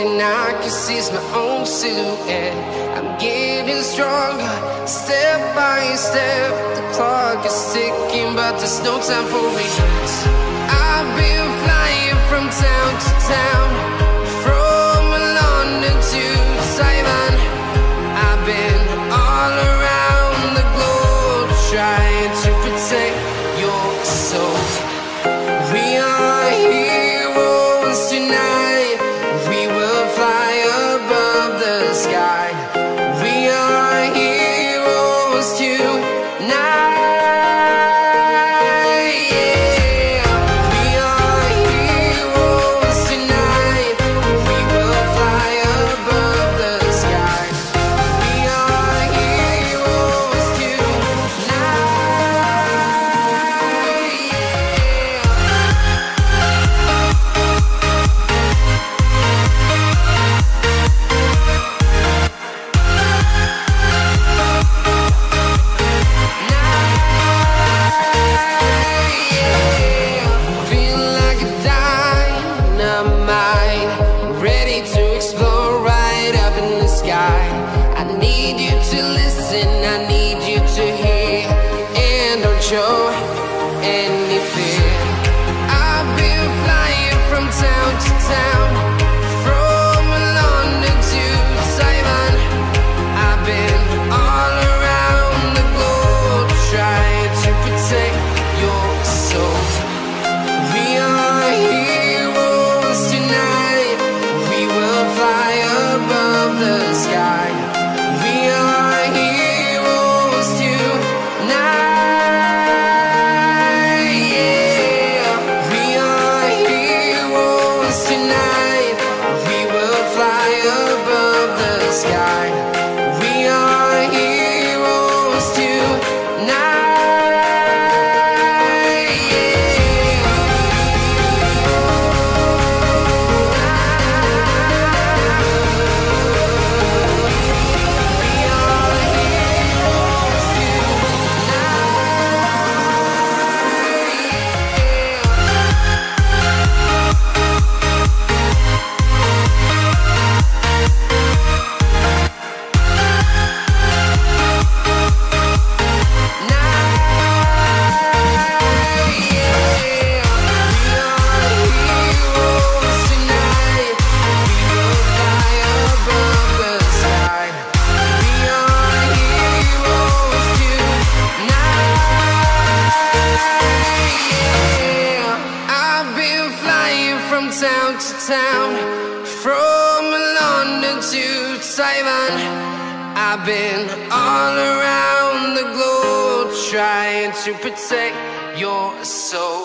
thing I can see is my own silhouette. I'm getting stronger, step by step. The clock is ticking, but there's no time for regrets. I've been flying from town to town, from London to Taiwan. I've been all around the globe, trying to protect your soul. We are heroes tonight. We will fly above the sky. We are heroes tonight. Show any fear. I've been flying from town to town, from London to Taiwan. I've been all around the globe, trying to protect your soul. We are heroes tonight. We will fly above the sky. We are heroes tonight. Town to town, from London to Taiwan. I've been all around the globe, trying to protect your soul.